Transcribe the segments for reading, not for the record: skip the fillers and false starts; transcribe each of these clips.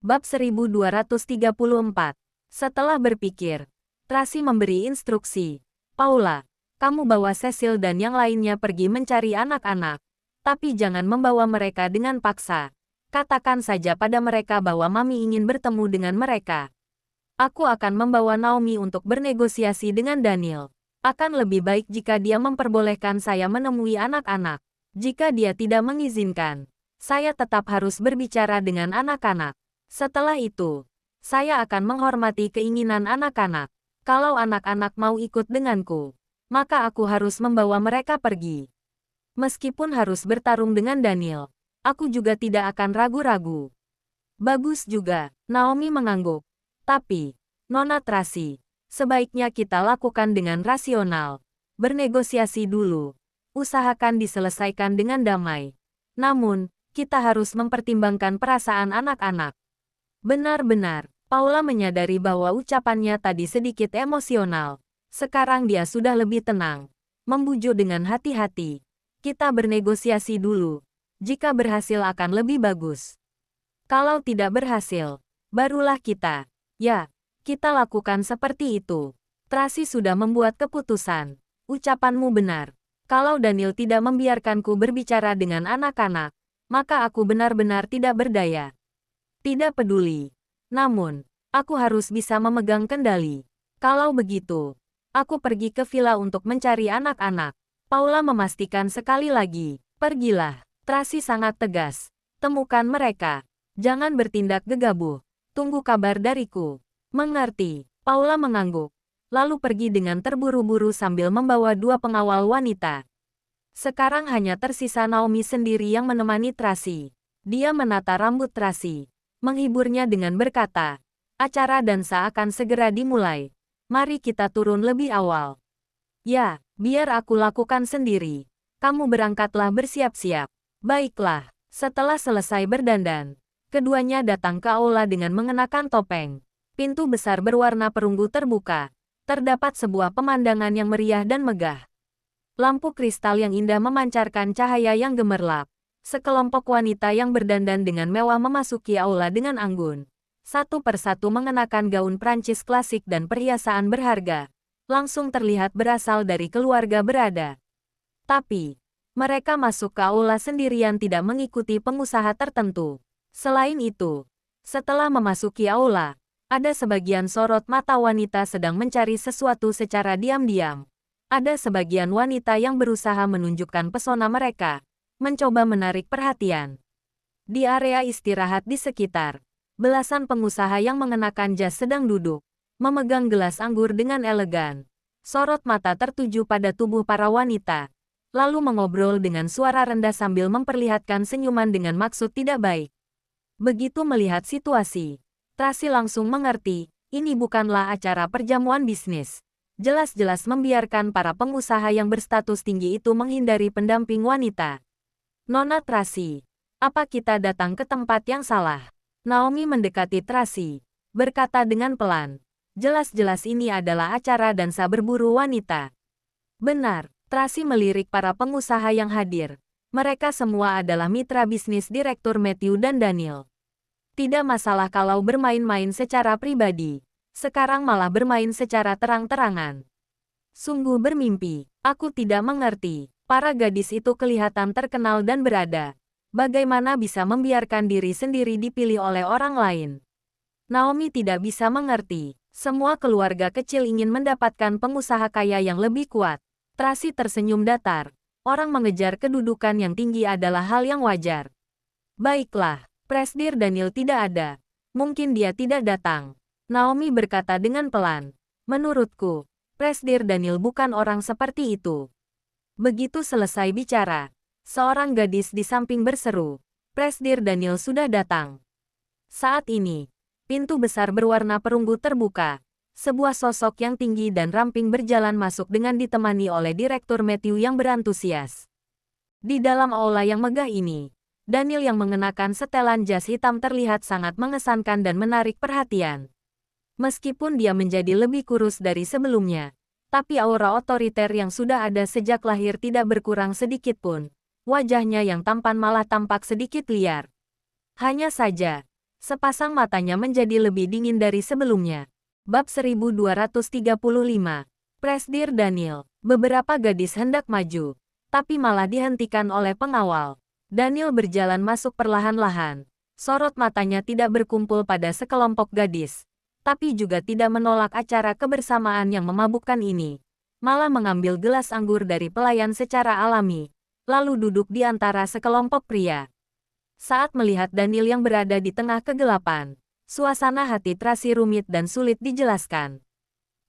Bab 1234. Setelah berpikir, Tracy memberi instruksi. Paula, kamu bawa Cecil dan yang lainnya pergi mencari anak-anak. Tapi jangan membawa mereka dengan paksa. Katakan saja pada mereka bahwa Mami ingin bertemu dengan mereka. Aku akan membawa Naomi untuk bernegosiasi dengan Daniel. Akan lebih baik jika dia memperbolehkan saya menemui anak-anak. Jika dia tidak mengizinkan, saya tetap harus berbicara dengan anak-anak. Setelah itu, saya akan menghormati keinginan anak-anak. Kalau anak-anak mau ikut denganku, maka aku harus membawa mereka pergi. Meskipun harus bertarung dengan Daniel, aku juga tidak akan ragu-ragu. Bagus juga, Naomi mengangguk. Tapi, Nona Tracy, sebaiknya kita lakukan dengan rasional. Bernegosiasi dulu. Usahakan diselesaikan dengan damai. Namun, kita harus mempertimbangkan perasaan anak-anak. Benar-benar, Paula menyadari bahwa ucapannya tadi sedikit emosional. Sekarang dia sudah lebih tenang. Membujuk dengan hati-hati. Kita bernegosiasi dulu. Jika berhasil akan lebih bagus. Kalau tidak berhasil, barulah kita. Ya, kita lakukan seperti itu. Tracy sudah membuat keputusan. Ucapanmu benar. Kalau Daniel tidak membiarkanku berbicara dengan anak-anak, maka aku benar-benar tidak berdaya. Tidak peduli. Namun, aku harus bisa memegang kendali. Kalau begitu, aku pergi ke villa untuk mencari anak-anak. Paula memastikan sekali lagi. Pergilah. Tracy sangat tegas. Temukan mereka. Jangan bertindak gegabah. Tunggu kabar dariku. Mengerti. Paula mengangguk. Lalu pergi dengan terburu-buru sambil membawa dua pengawal wanita. Sekarang hanya tersisa Naomi sendiri yang menemani Tracy. Dia menata rambut Tracy. Menghiburnya dengan berkata, acara dansa akan segera dimulai. Mari kita turun lebih awal. Ya, biar aku lakukan sendiri. Kamu berangkatlah bersiap-siap. Baiklah, setelah selesai berdandan, keduanya datang ke aula dengan mengenakan topeng. Pintu besar berwarna perunggu terbuka. Terdapat sebuah pemandangan yang meriah dan megah. Lampu kristal yang indah memancarkan cahaya yang gemerlap. Sekelompok wanita yang berdandan dengan mewah memasuki aula dengan anggun. Satu persatu mengenakan gaun Prancis klasik dan perhiasan berharga. Langsung terlihat berasal dari keluarga berada. Tapi, mereka masuk ke aula sendirian tidak mengikuti pengusaha tertentu. Selain itu, setelah memasuki aula, ada sebagian sorot mata wanita sedang mencari sesuatu secara diam-diam. Ada sebagian wanita yang berusaha menunjukkan pesona mereka. Mencoba menarik perhatian. Di area istirahat di sekitar, belasan pengusaha yang mengenakan jas sedang duduk, memegang gelas anggur dengan elegan. Sorot mata tertuju pada tubuh para wanita, lalu mengobrol dengan suara rendah sambil memperlihatkan senyuman dengan maksud tidak baik. Begitu melihat situasi, Tracy langsung mengerti, ini bukanlah acara perjamuan bisnis. Jelas-jelas membiarkan para pengusaha yang berstatus tinggi itu menghindari pendamping wanita. Nona Tracy, apa kita datang ke tempat yang salah? Naomi mendekati Tracy, berkata dengan pelan. Jelas-jelas ini adalah acara dansa berburu wanita. Benar, Tracy melirik para pengusaha yang hadir. Mereka semua adalah mitra bisnis Direktur Matthew dan Daniel. Tidak masalah kalau bermain-main secara pribadi. Sekarang malah bermain secara terang-terangan. Sungguh bermimpi, aku tidak mengerti. Para gadis itu kelihatan terkenal dan berada. Bagaimana bisa membiarkan diri sendiri dipilih oleh orang lain? Naomi tidak bisa mengerti. Semua keluarga kecil ingin mendapatkan pengusaha kaya yang lebih kuat. Tracy tersenyum datar. Orang mengejar kedudukan yang tinggi adalah hal yang wajar. Baiklah, Presdir Daniel tidak ada. Mungkin dia tidak datang. Naomi berkata dengan pelan. Menurutku, Presdir Daniel bukan orang seperti itu. Begitu selesai bicara, seorang gadis di samping berseru, Presdir Daniel sudah datang. Saat ini, pintu besar berwarna perunggu terbuka. Sebuah sosok yang tinggi dan ramping berjalan masuk dengan ditemani oleh Direktur Matthew yang berantusias. Di dalam aula yang megah ini, Daniel yang mengenakan setelan jas hitam terlihat sangat mengesankan dan menarik perhatian. Meskipun dia menjadi lebih kurus dari sebelumnya, tapi aura otoriter yang sudah ada sejak lahir tidak berkurang sedikit pun. Wajahnya yang tampan malah tampak sedikit liar. Hanya saja, Sepasang matanya menjadi lebih dingin dari sebelumnya. Bab 1235. Presdir Daniel. Beberapa gadis hendak maju, tapi malah dihentikan oleh pengawal. Daniel berjalan masuk perlahan-lahan. Sorot matanya tidak berkumpul pada sekelompok gadis, tapi juga tidak menolak acara kebersamaan yang memabukkan ini. Malah mengambil gelas anggur dari pelayan secara alami, lalu duduk di antara sekelompok pria. Saat melihat Daniel yang berada di tengah kegelapan, suasana hati Tracy rumit dan sulit dijelaskan.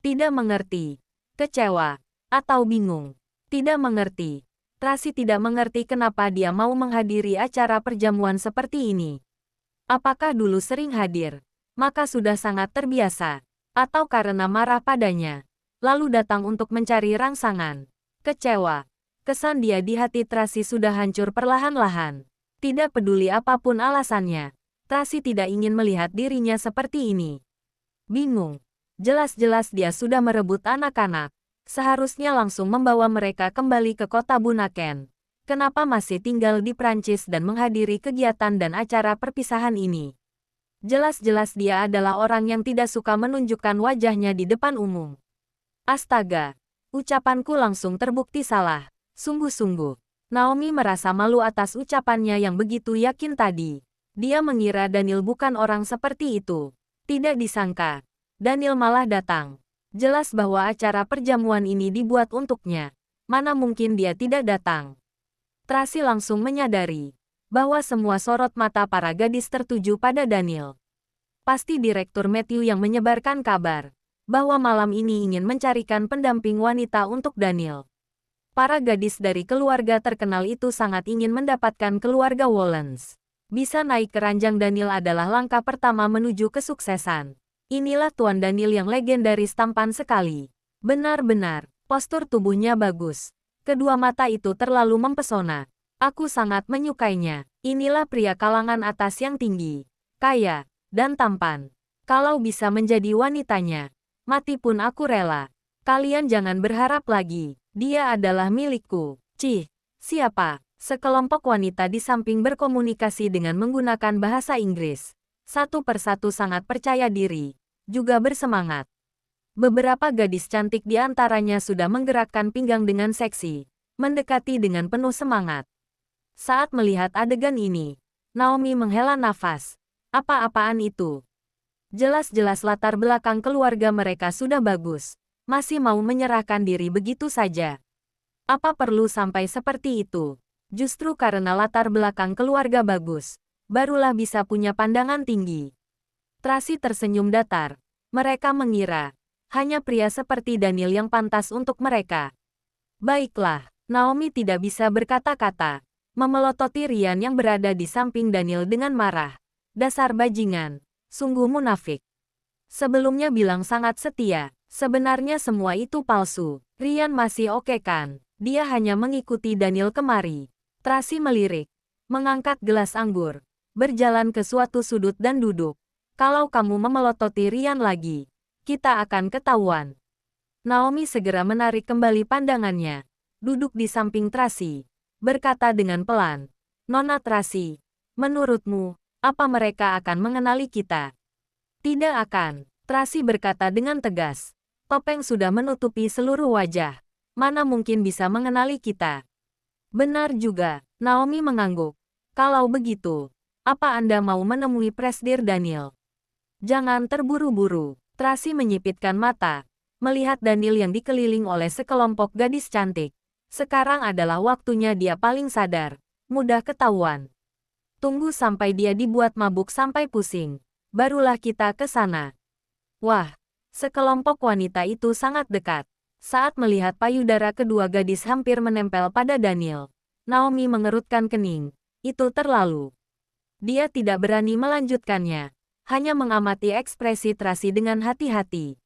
Tidak mengerti, kecewa, atau bingung. Tidak mengerti. Tracy tidak mengerti kenapa dia mau menghadiri acara perjamuan seperti ini. Apakah dulu sering hadir, maka sudah sangat terbiasa, atau karena marah padanya, lalu datang untuk mencari rangsangan. Kecewa. Kesan dia di hati Tracy sudah hancur perlahan-lahan. Tidak peduli apapun alasannya, Tracy tidak ingin melihat dirinya seperti ini. Bingung. Jelas-jelas dia sudah merebut anak-anak. Seharusnya langsung membawa mereka kembali ke kota Bunaken. Kenapa masih tinggal di Prancis dan menghadiri kegiatan dan acara perpisahan ini? Jelas-jelas dia adalah orang yang tidak suka menunjukkan wajahnya di depan umum. Astaga, ucapanku langsung terbukti salah. Sungguh-sungguh. Naomi merasa malu atas ucapannya yang begitu yakin tadi. Dia mengira Daniel bukan orang seperti itu. Tidak disangka, Daniel malah datang. Jelas bahwa acara perjamuan ini dibuat untuknya. Mana mungkin dia tidak datang? Tracy langsung menyadari bahwa semua sorot mata para gadis tertuju pada Daniel. Pasti Direktur Matthew yang menyebarkan kabar bahwa malam ini ingin mencarikan pendamping wanita untuk Daniel. Para gadis dari keluarga terkenal itu sangat ingin mendapatkan keluarga Wollens. Bisa naik ke ranjang Daniel adalah langkah pertama menuju kesuksesan. Inilah Tuan Daniel yang legendaris tampan sekali. Benar-benar, postur tubuhnya bagus. Kedua mata itu terlalu mempesona. Aku sangat menyukainya. Inilah pria kalangan atas yang tinggi, kaya, dan tampan. Kalau bisa menjadi wanitanya, mati pun aku rela. Kalian jangan berharap lagi. Dia adalah milikku. Cih, siapa? Sekelompok wanita di samping berkomunikasi dengan menggunakan bahasa Inggris. Satu persatu sangat percaya diri, juga bersemangat. Beberapa gadis cantik di antaranya sudah menggerakkan pinggang dengan seksi, mendekati dengan penuh semangat. Saat melihat adegan ini, Naomi menghela nafas. Apa-apaan itu? Jelas-jelas latar belakang keluarga mereka sudah bagus. Masih mau menyerahkan diri begitu saja. Apa perlu sampai seperti itu? Justru karena latar belakang keluarga bagus, barulah bisa punya pandangan tinggi. Tracy tersenyum datar. Mereka mengira hanya pria seperti Daniel yang pantas untuk mereka. Baiklah, Naomi tidak bisa berkata-kata. Memelototi Ryan yang berada di samping Daniel dengan marah. Dasar bajingan, sungguh munafik. Sebelumnya bilang sangat setia, sebenarnya semua itu palsu. Ryan masih oke kan? Dia hanya mengikuti Daniel kemari. Tracy melirik, mengangkat gelas anggur, berjalan ke suatu sudut dan duduk. Kalau kamu memelototi Ryan lagi, kita akan ketahuan. Naomi segera menarik kembali pandangannya, duduk di samping Tracy, berkata dengan pelan, Nona Tracy, menurutmu, apa mereka akan mengenali kita? Tidak akan, Tracy berkata dengan tegas. Topeng sudah menutupi seluruh wajah. Mana mungkin bisa mengenali kita? Benar juga, Naomi mengangguk. Kalau begitu, apa Anda mau menemui Presdir Daniel? Jangan terburu-buru. Tracy menyipitkan mata, melihat Daniel yang dikeliling oleh sekelompok gadis cantik. Sekarang adalah waktunya dia paling sadar, mudah ketahuan. Tunggu sampai dia dibuat mabuk sampai pusing, barulah kita ke sana. Wah, sekelompok wanita itu sangat dekat. Saat melihat payudara kedua gadis hampir menempel pada Daniel, Naomi mengerutkan kening. Itu terlalu. Dia tidak berani melanjutkannya. Hanya mengamati ekspresi Tracy dengan hati-hati.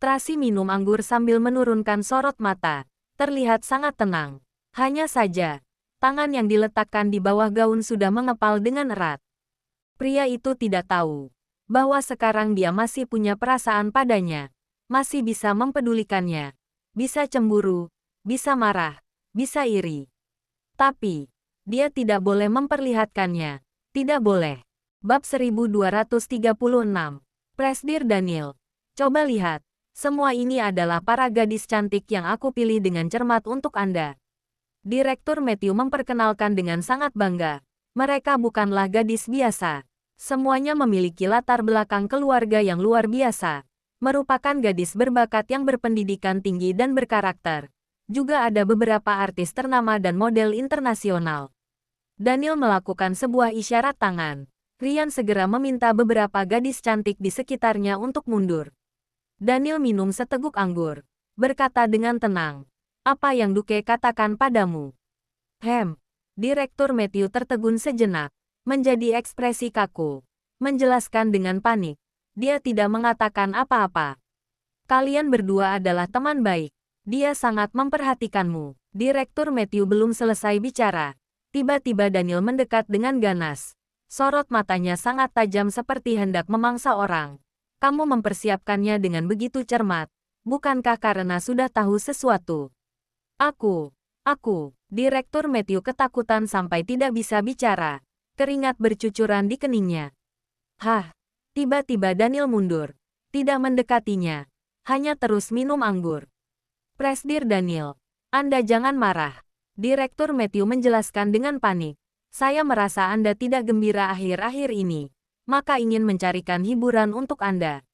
Tracy minum anggur sambil menurunkan sorot mata. Terlihat sangat tenang. Hanya saja, tangan yang diletakkan di bawah gaun sudah mengepal dengan erat. Pria itu tidak tahu bahwa sekarang dia masih punya perasaan padanya. Masih bisa mempedulikannya. Bisa cemburu, bisa marah, bisa iri. Tapi, dia tidak boleh memperlihatkannya. Tidak boleh. Bab 1236. Presdir Daniel. Coba lihat. Semua ini adalah para gadis cantik yang aku pilih dengan cermat untuk Anda. Direktur Matthew memperkenalkan dengan sangat bangga. Mereka bukanlah gadis biasa. Semuanya memiliki latar belakang keluarga yang luar biasa. Merupakan gadis berbakat yang berpendidikan tinggi dan berkarakter. Juga ada beberapa artis ternama dan model internasional. Daniel melakukan sebuah isyarat tangan. Ryan segera meminta beberapa gadis cantik di sekitarnya untuk mundur. Daniel minum seteguk anggur. Berkata dengan tenang. Apa yang Duke katakan padamu? Direktur Matthew tertegun sejenak. Menjadi ekspresi kaku. Menjelaskan dengan panik. Dia tidak mengatakan apa-apa. Kalian berdua adalah teman baik. Dia sangat memperhatikanmu. Direktur Matthew belum selesai bicara. Tiba-tiba Daniel mendekat dengan ganas. Sorot matanya sangat tajam seperti hendak memangsa orang. Kamu mempersiapkannya dengan begitu cermat. Bukankah karena sudah tahu sesuatu? Aku. Direktur Matthew ketakutan sampai tidak bisa bicara. Keringat bercucuran di keningnya. Tiba-tiba Daniel mundur. Tidak mendekatinya. Hanya terus minum anggur. Presdir Daniel. Anda jangan marah. Direktur Matthew menjelaskan dengan panik. Saya merasa Anda tidak gembira akhir-akhir ini. Maka ingin mencarikan hiburan untuk Anda.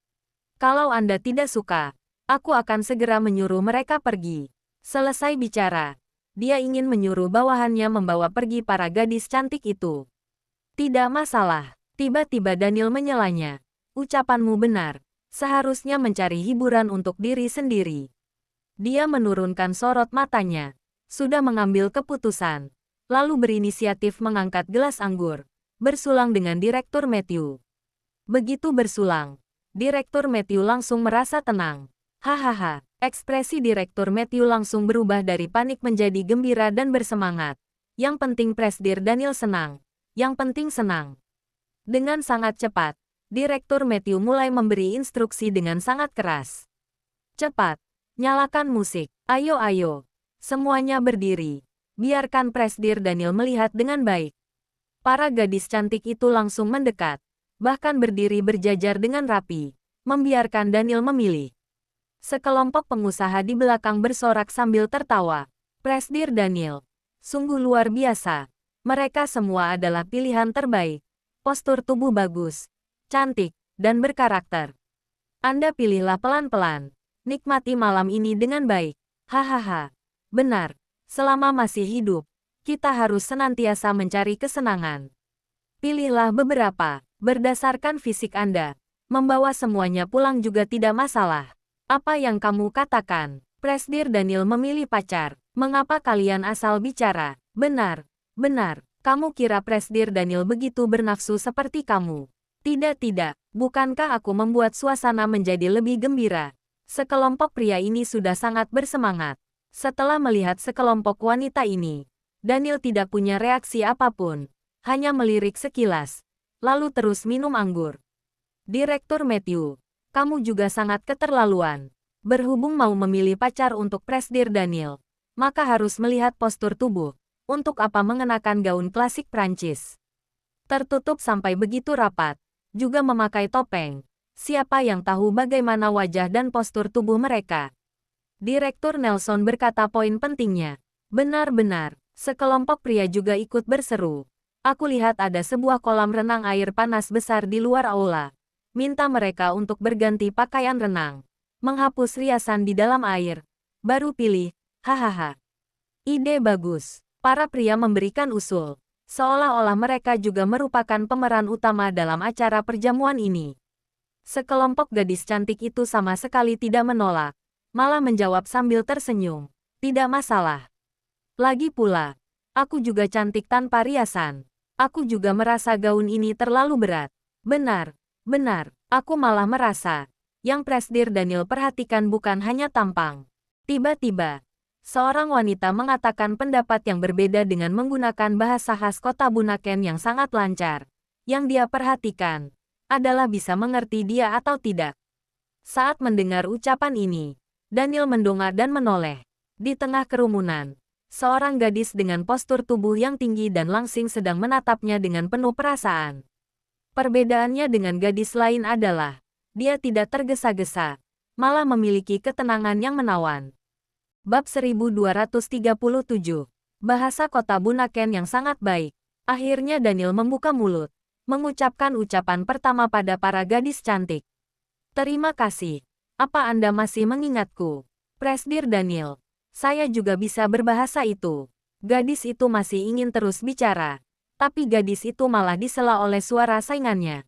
Kalau Anda tidak suka, aku akan segera menyuruh mereka pergi. Selesai bicara, dia ingin menyuruh bawahannya membawa pergi para gadis cantik itu. Tidak masalah. Tiba-tiba Daniel menyelanya. Ucapanmu benar. Seharusnya mencari hiburan untuk diri sendiri. Dia menurunkan sorot matanya. Sudah mengambil keputusan. Lalu berinisiatif mengangkat gelas anggur. Bersulang dengan Direktur Matthew. Begitu bersulang, Direktur Matthew langsung merasa tenang. Hahaha, ekspresi Direktur Matthew langsung berubah dari panik menjadi gembira dan bersemangat. Yang penting Presdir Daniel senang. Yang penting senang. Dengan sangat cepat, Direktur Matthew mulai memberi instruksi dengan sangat keras. Cepat, nyalakan musik. Ayo. Semuanya berdiri. Biarkan Presdir Daniel melihat dengan baik. Para gadis cantik itu langsung mendekat, bahkan berdiri berjajar dengan rapi, membiarkan Daniel memilih. Sekelompok pengusaha di belakang bersorak sambil tertawa. Presdir Daniel, sungguh luar biasa. Mereka semua adalah pilihan terbaik. Postur tubuh bagus, cantik, dan berkarakter. Anda pilihlah pelan-pelan. Nikmati malam ini dengan baik. Hahaha. Benar, selama masih hidup, kita harus senantiasa mencari kesenangan. Pilihlah beberapa, berdasarkan fisik Anda. Membawa semuanya pulang juga tidak masalah. Apa yang kamu katakan? Presdir Daniel memilih pacar. Mengapa kalian asal bicara? Benar. Kamu kira Presdir Daniel begitu bernafsu seperti kamu? Tidak. Bukankah aku membuat suasana menjadi lebih gembira? Sekelompok pria ini sudah sangat bersemangat. Setelah melihat sekelompok wanita ini, Daniel tidak punya reaksi apapun, hanya melirik sekilas, lalu terus minum anggur. Direktur Matthew, kamu juga sangat keterlaluan. Berhubung mau memilih pacar untuk Presdir Daniel, maka harus melihat postur tubuh. Untuk apa mengenakan gaun klasik Prancis? Tertutup sampai begitu rapat, juga memakai topeng. Siapa yang tahu bagaimana wajah dan postur tubuh mereka? Direktur Nelson berkata poin pentingnya. Benar. Sekelompok pria juga ikut berseru. Aku lihat ada sebuah kolam renang air panas besar di luar aula. Minta mereka untuk berganti pakaian renang. Menghapus riasan di dalam air. Baru pilih. Hahaha. Ide bagus. Para pria memberikan usul. Seolah-olah mereka juga merupakan pemeran utama dalam acara perjamuan ini. Sekelompok gadis cantik itu sama sekali tidak menolak. Malah menjawab sambil tersenyum. Tidak masalah. Lagi pula, aku juga cantik tanpa riasan. Aku juga merasa gaun ini terlalu berat. Benar. Aku malah merasa, yang Presdir Daniel perhatikan bukan hanya tampang. Tiba-tiba, seorang wanita mengatakan pendapat yang berbeda dengan menggunakan bahasa khas kota Bunaken yang sangat lancar. Yang dia perhatikan, adalah bisa mengerti dia atau tidak. Saat mendengar ucapan ini, Daniel mendongak dan menoleh. Di tengah kerumunan, seorang gadis dengan postur tubuh yang tinggi dan langsing sedang menatapnya dengan penuh perasaan. Perbedaannya dengan gadis lain adalah, dia tidak tergesa-gesa, malah memiliki ketenangan yang menawan. Bab 1237. Bahasa kota Bunaken yang sangat baik. Akhirnya Daniel membuka mulut, mengucapkan ucapan pertama pada para gadis cantik. Terima kasih. Apa Anda masih mengingatku? Presdir Daniel. Saya juga bisa berbahasa itu. Gadis itu masih ingin terus bicara, tapi gadis itu malah disela oleh suara saingannya.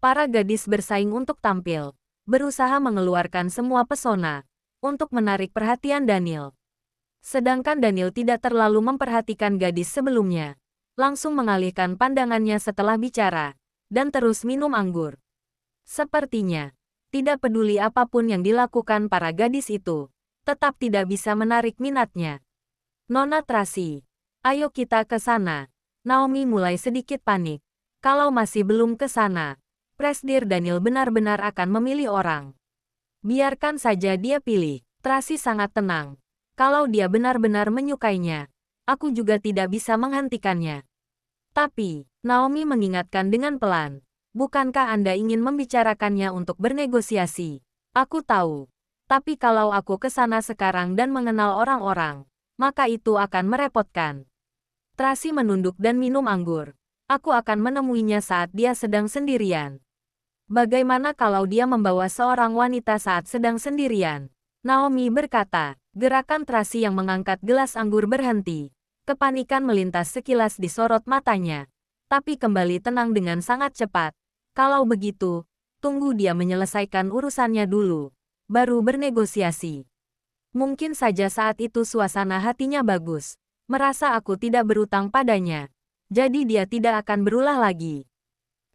Para gadis bersaing untuk tampil, berusaha mengeluarkan semua pesona untuk menarik perhatian Daniel. Sedangkan Daniel tidak terlalu memperhatikan gadis sebelumnya, langsung mengalihkan pandangannya setelah bicara, dan terus minum anggur. Sepertinya, tidak peduli apapun yang dilakukan para gadis itu, tetap tidak bisa menarik minatnya. Nona Tracy, ayo kita ke sana. Naomi mulai sedikit panik. Kalau masih belum ke sana, Presdir Daniel benar-benar akan memilih orang. Biarkan saja dia pilih. Tracy sangat tenang. Kalau dia benar-benar menyukainya, aku juga tidak bisa menghentikannya. Tapi, Naomi mengingatkan dengan pelan. Bukankah Anda ingin membicarakannya untuk bernegosiasi? Aku tahu. Tapi kalau aku ke sana sekarang dan mengenal orang-orang, maka itu akan merepotkan. Tracy menunduk dan minum anggur. Aku akan menemuinya saat dia sedang sendirian. Bagaimana kalau dia membawa seorang wanita saat sedang sendirian? Naomi berkata. Gerakan Tracy yang mengangkat gelas anggur berhenti. Kepanikan melintas sekilas di sorot matanya. Tapi kembali tenang dengan sangat cepat. Kalau begitu, tunggu dia menyelesaikan urusannya dulu. Baru bernegosiasi. Mungkin saja saat itu suasana hatinya bagus. Merasa aku tidak berutang padanya. Jadi dia tidak akan berulah lagi.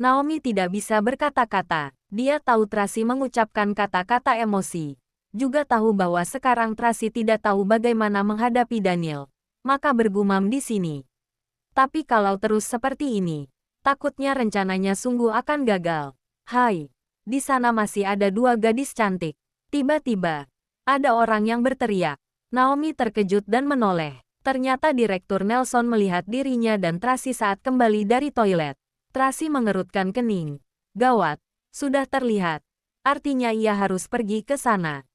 Naomi tidak bisa berkata-kata. Dia tahu Tracy mengucapkan kata-kata emosi. Juga tahu bahwa sekarang Tracy tidak tahu bagaimana menghadapi Daniel. Maka bergumam di sini. Tapi kalau terus seperti ini, takutnya rencananya sungguh akan gagal. Hai, di sana masih ada dua gadis cantik. Tiba-tiba, ada orang yang berteriak. Naomi terkejut dan menoleh. Ternyata Direktur Nelson melihat dirinya dan Tracy saat kembali dari toilet. Tracy mengerutkan kening. Gawat, sudah terlihat. Artinya ia harus pergi ke sana.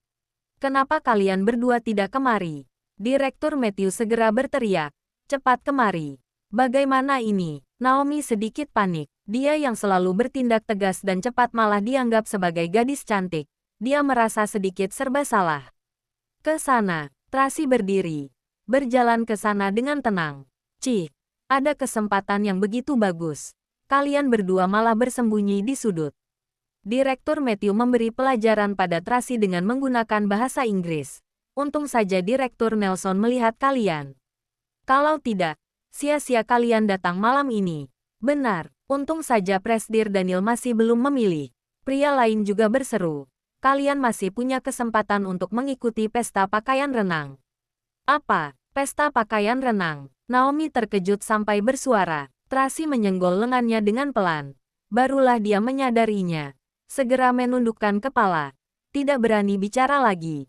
Kenapa kalian berdua tidak kemari? Direktur Matthew segera berteriak. Cepat kemari. Bagaimana ini? Naomi sedikit panik. Dia yang selalu bertindak tegas dan cepat malah dianggap sebagai gadis cantik. Dia merasa sedikit serba salah. Ke sana. Tracy berdiri. Berjalan ke sana dengan tenang. Cih, ada kesempatan yang begitu bagus. Kalian berdua malah bersembunyi di sudut. Direktur Matthew memberi pelajaran pada Tracy dengan menggunakan bahasa Inggris. Untung saja Direktur Nelson melihat kalian. Kalau tidak, sia-sia kalian datang malam ini. Benar, untung saja Presdir Daniel masih belum memilih. Pria lain juga berseru. Kalian masih punya kesempatan untuk mengikuti pesta pakaian renang. Apa? Pesta pakaian renang? Naomi terkejut sampai bersuara. Tracy menyenggol lengannya dengan pelan. Barulah dia menyadarinya. Segera menundukkan kepala. Tidak berani bicara lagi.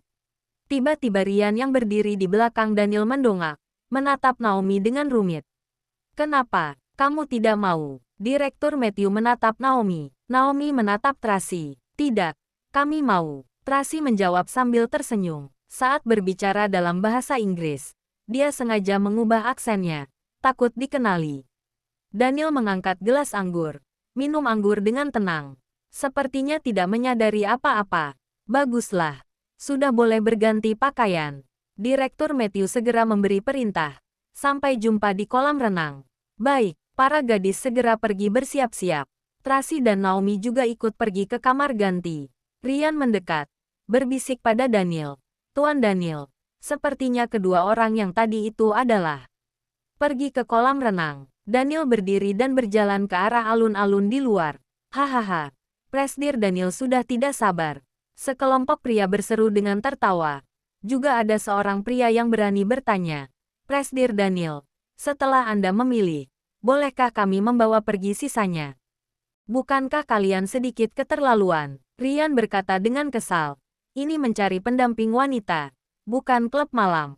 Tiba-tiba Ryan yang berdiri di belakang Daniel mendongak. Menatap Naomi dengan rumit. Kenapa? Kamu tidak mau? Direktur Matthew menatap Naomi. Naomi menatap Tracy. Tidak. Kami mau. Tracy menjawab sambil tersenyum. Saat berbicara dalam bahasa Inggris, dia sengaja mengubah aksennya. Takut dikenali. Daniel mengangkat gelas anggur. Minum anggur dengan tenang. Sepertinya tidak menyadari apa-apa. Baguslah. Sudah boleh berganti pakaian. Direktur Matthew segera memberi perintah. Sampai jumpa di kolam renang. Baik, para gadis segera pergi bersiap-siap. Tracy dan Naomi juga ikut pergi ke kamar ganti. Ryan mendekat. Berbisik pada Daniel. Tuan Daniel. Sepertinya kedua orang yang tadi itu adalah pergi ke kolam renang. Daniel berdiri dan berjalan ke arah alun-alun di luar. Hahaha. Presdir Daniel sudah tidak sabar. Sekelompok pria berseru dengan tertawa. Juga ada seorang pria yang berani bertanya. Presdir Daniel, setelah Anda memilih, bolehkah kami membawa pergi sisanya? Bukankah kalian sedikit keterlaluan? Ryan berkata dengan kesal. Ini mencari pendamping wanita, bukan klub malam.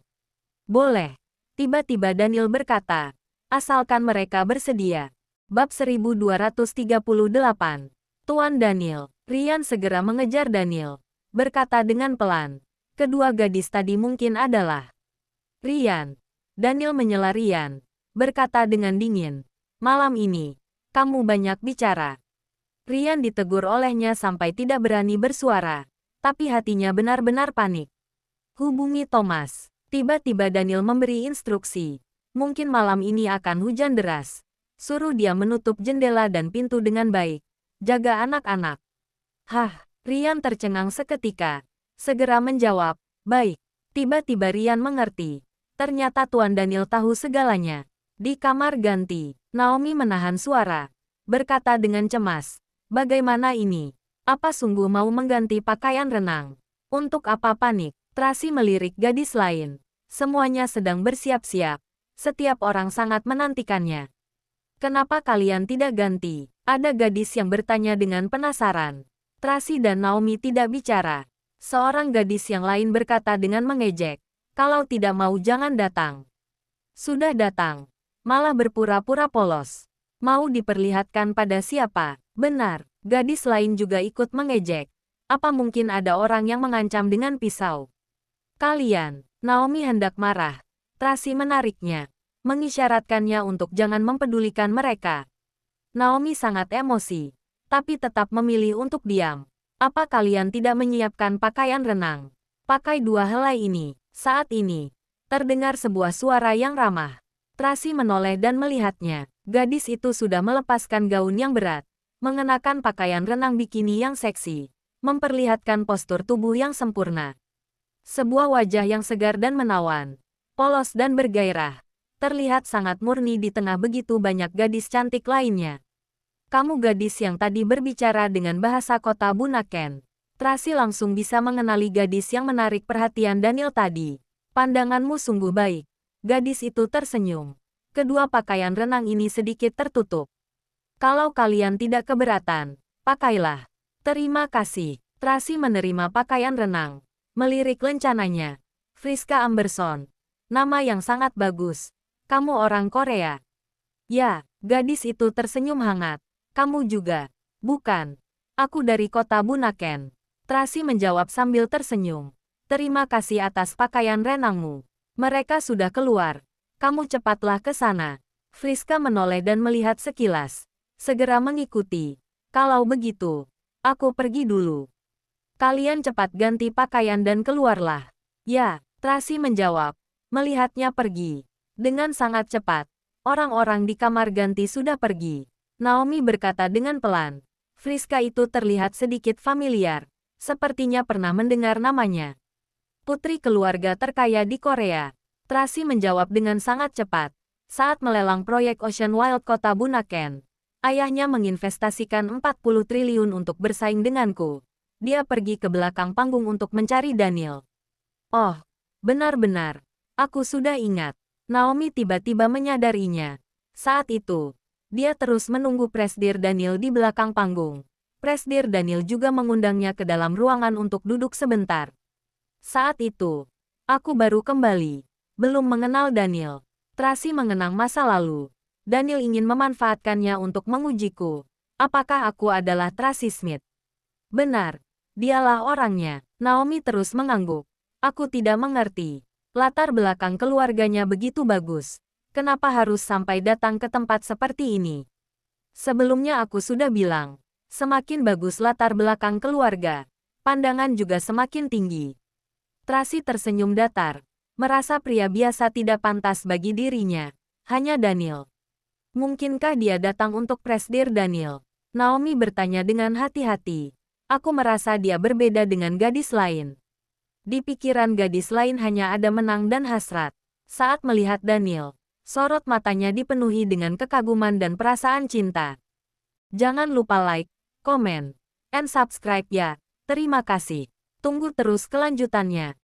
Boleh. Tiba-tiba Daniel berkata. Asalkan mereka bersedia. Bab 1238. Tuan Daniel. Rian segera mengejar Daniel. Berkata dengan pelan. Kedua gadis tadi mungkin adalah Rian. Daniel menyela Rian. Berkata dengan dingin. Malam ini, kamu banyak bicara. Rian ditegur olehnya sampai tidak berani bersuara. Tapi hatinya benar-benar panik. Hubungi Thomas. Tiba-tiba Daniel memberi instruksi. Mungkin malam ini akan hujan deras. Suruh dia menutup jendela dan pintu dengan baik. Jaga anak-anak. Hah, Rian tercengang seketika. Segera menjawab, baik. Tiba-tiba Rian mengerti. Ternyata Tuan Daniel tahu segalanya. Di kamar ganti, Naomi menahan suara. Berkata dengan cemas, bagaimana ini? Apa sungguh mau mengganti pakaian renang? Untuk apa panik? Tracy melirik gadis lain. Semuanya sedang bersiap-siap. Setiap orang sangat menantikannya. Kenapa kalian tidak ganti? Ada gadis yang bertanya dengan penasaran. Tracy dan Naomi tidak bicara. Seorang gadis yang lain berkata dengan mengejek. Kalau tidak mau jangan datang. Sudah datang. Malah berpura-pura polos. Mau diperlihatkan pada siapa? Benar. Gadis lain juga ikut mengejek. Apa mungkin ada orang yang mengancam dengan pisau? Kalian. Naomi hendak marah. Tracy menariknya. Mengisyaratkannya untuk jangan mempedulikan mereka. Naomi sangat emosi. Tapi tetap memilih untuk diam. Apa kalian tidak menyiapkan pakaian renang? Pakai dua helai ini. Saat ini. Terdengar sebuah suara yang ramah. Tracy menoleh dan melihatnya. Gadis itu sudah melepaskan gaun yang berat. Mengenakan pakaian renang bikini yang seksi. Memperlihatkan postur tubuh yang sempurna. Sebuah wajah yang segar dan menawan, polos dan bergairah, terlihat sangat murni di tengah begitu banyak gadis cantik lainnya. Kamu gadis yang tadi berbicara dengan bahasa kota Bunaken. Tracy langsung bisa mengenali gadis yang menarik perhatian Daniel tadi. Pandanganmu sungguh baik. Gadis itu tersenyum. Kedua pakaian renang ini sedikit tertutup. Kalau kalian tidak keberatan, pakailah. Terima kasih. Tracy menerima pakaian renang. Melirik lencananya. Friska Amberson. Nama yang sangat bagus. Kamu orang Korea. Ya, gadis itu tersenyum hangat. Kamu juga. Bukan. Aku dari kota Bunaken. Tracy menjawab sambil tersenyum. Terima kasih atas pakaian renangmu. Mereka sudah keluar. Kamu cepatlah ke sana. Friska menoleh dan melihat sekilas. Segera mengikuti. Kalau begitu, aku pergi dulu. Kalian cepat ganti pakaian dan keluarlah. Ya, Tracy menjawab. Melihatnya pergi. Dengan sangat cepat. Orang-orang di kamar ganti sudah pergi. Naomi berkata dengan pelan. Friska itu terlihat sedikit familiar. Sepertinya pernah mendengar namanya. Putri keluarga terkaya di Korea. Tracy menjawab dengan sangat cepat. Saat melelang proyek Ocean Wild kota Bunaken. Ayahnya menginvestasikan 40 triliun untuk bersaing denganku. Dia pergi ke belakang panggung untuk mencari Daniel. Oh, benar-benar. Aku sudah ingat. Naomi tiba-tiba menyadarinya. Saat itu, dia terus menunggu Presdir Daniel di belakang panggung. Presdir Daniel juga mengundangnya ke dalam ruangan untuk duduk sebentar. Saat itu, aku baru kembali. Belum mengenal Daniel. Tracy mengenang masa lalu. Daniel ingin memanfaatkannya untuk mengujiku. Apakah aku adalah Tracy Smith? Benar. Dialah orangnya. Naomi terus mengangguk. Aku tidak mengerti. Latar belakang keluarganya begitu bagus. Kenapa harus sampai datang ke tempat seperti ini? Sebelumnya aku sudah bilang. Semakin bagus latar belakang keluarga, pandangan juga semakin tinggi. Tracy tersenyum datar. Merasa pria biasa tidak pantas bagi dirinya. Hanya Daniel. Mungkinkah dia datang untuk Presdir Daniel? Naomi bertanya dengan hati-hati. Aku merasa dia berbeda dengan gadis lain. Di pikiran gadis lain hanya ada menang dan hasrat. Saat melihat Daniel, sorot matanya dipenuhi dengan kekaguman dan perasaan cinta. Jangan lupa like, komen, and subscribe ya. Terima kasih. Tunggu terus kelanjutannya.